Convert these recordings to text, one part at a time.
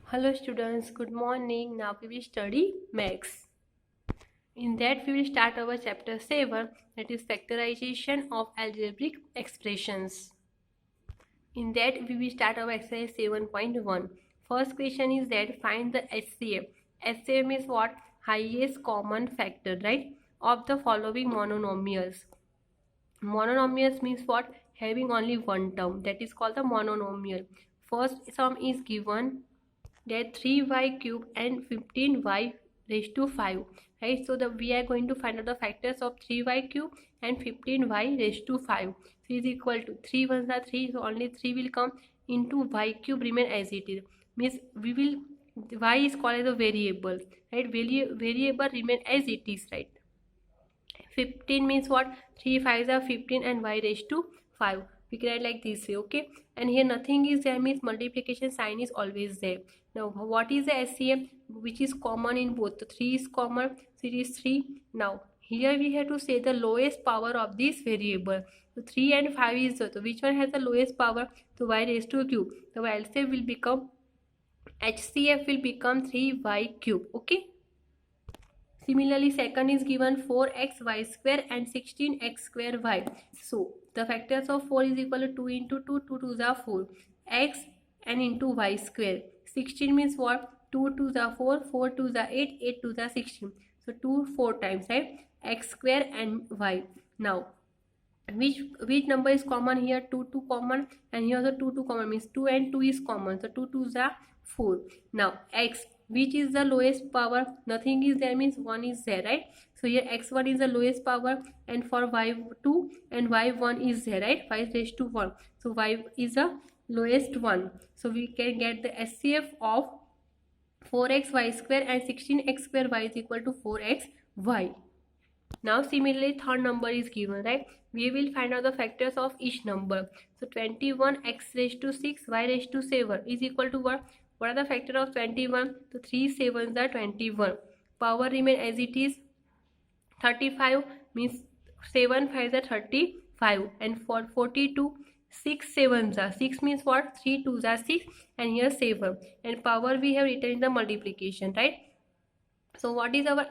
Hello students, good morning. Now we will study maths. In that we will start our chapter 7, that is factorization of algebraic expressions. In that we will start our exercise 7.1. First question is that find the HCF. HCF is what? Highest common factor, right? Of the following monomials. Monomials means what? Having only one term. That is called the monomial. First sum is given that 3y cube and 15y raised to 5, right? So we are going to find out the factors of 3y cube and 15y raised to 5. So is equal to 3 ones are 3, so only 3 will come into y cube remain as it is. Means we will, y is called as a variable, right? Variable remain as it is, right? 15 means what? 3 5s are 15 and y raised to 5. We can write like this way, okay? And here nothing is there means multiplication sign is always there. Now what is the SCM which is common in both? The 3 is common, so it is 3. Now here we have to say the lowest power of this variable. So 3 and 5 is so which one has the lowest power? So y raised to cube. The LCM will become HCF will become 3y cube, okay? Similarly, second is given 4xy square and 16x square y. So, the factors of 4 is equal to 2 into 2, 2 to the 4, x and into y square. 16 means what? 2 to the 4, 4 to the 8, 8 to the 16. So, 2 4 times, right? X square and y. Now, which number is common here? 2 common, and here also 2 common means 2 and 2 is common, so 2 2 are 4. Now x, which is the lowest power? Nothing is there means 1 is there, right? So here x1 is the lowest power, and for y2 and y1 is there, right? y raised to 1, so y is the lowest one. So we can get the SCF of 4xy square and 16x square y is equal to 4xy. Now similarly third number is given, right? We will find out the factors of each number. So 21 x raised to 6 y raised to 7 is equal to what? What are the factors of 21? So 3 7s are 21. Power remain as it is. 35 means 7 5s are 35, and for 42 6 7s are 6 means what? 3 2s are 6, and here 7, and power we have written in the multiplication, right? So what is our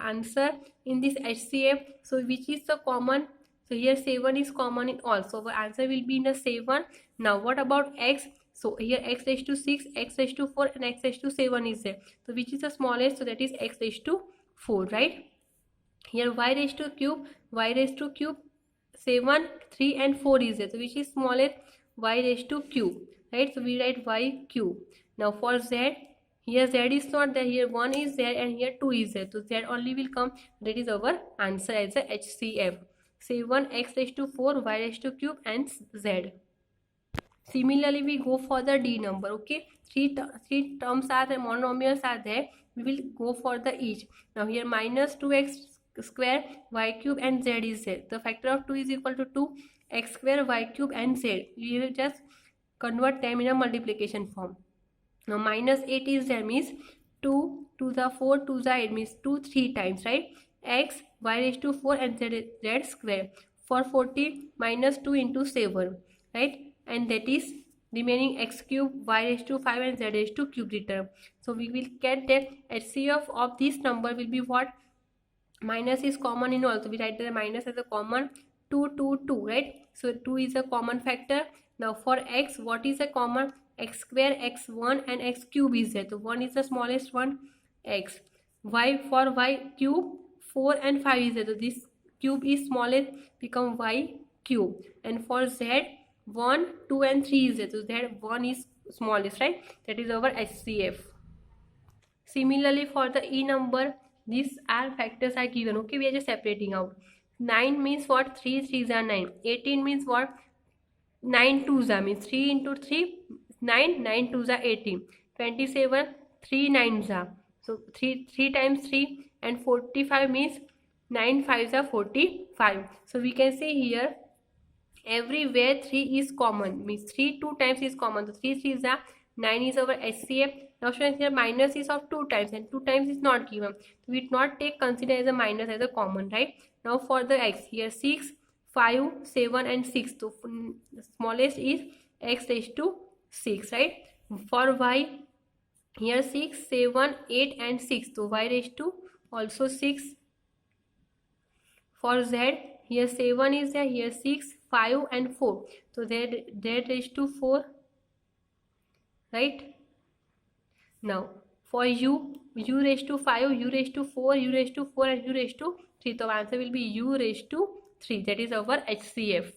answer in this HCF? So which is the common? So here 7 is common in all, so our answer will be in the 7. Now what about x? So here x raised to 6, x raised to 4 and x raised to 7 is there. So which is the smallest? So that is x raised to 4, right? Here y raised to cube, 7, 3 and 4 is there. So which is smallest? Y raised to cube, right? So we write y cube. Now for z, here z is not there, here 1 is there and here 2 is there. So z only will come. That is our answer as a HCF. 7 x raised to 4, y raised to cube and z. Similarly, we go for the D number, okay? Three terms are there, monomials are there. We will go for the each. Now here minus 2x square, y cube and z is there. The factor of 2 is equal to 2, x square, y cube and z. We will just convert them in a multiplication form. Now minus 8 is there means 2 to the 4 to the 8 means 2 3 times, right? X, y raised to 4 and z square. For 40 minus 2 into 7, right? And that is remaining x cube, y raised to 5 and z raised to cube return. So we will get that HCF of this number will be what? Minus is common in all, so we write the minus as a common. 2 2 2, right? So 2 is a common factor. Now for x, what is a common? X square, x1 and x cube is there. So 1 is the smallest one, x. Y, for y cube, 4 and 5 is there. So this cube is smallest, become y cube. And for z, 1 2 and 3 is there. So that 1 is smallest, right? That is our HCF. Similarly for the E number, these are factors are given, okay? We are just separating out. 9 means what? 3 3s are 9. 18 means what? 9 2s are means 3 into 3 9, 9 2s are 18. 27 3 9s are, so 3 times 3, and 45 means 9 5s are 45. So we can say here everywhere 3 is common, means 3 2 times is common, so 3 3s are 9 is our HCF. Now students, here minus is of 2 times and 2 times is not given, so we do not take consider as a minus as a common, right? Now for the x, here 6 5 7 and 6, so the smallest is x raised to 6, right? For y, Here 6, 7, 8 and 6. So y raised to also 6. For z, here 7 is there, here 6, 5 and 4. So z raised to 4. Right? Now for u raised to 5, u raised to 4, u raised to 4 and u raised to 3. So answer will be u raised to 3. That is our HCF.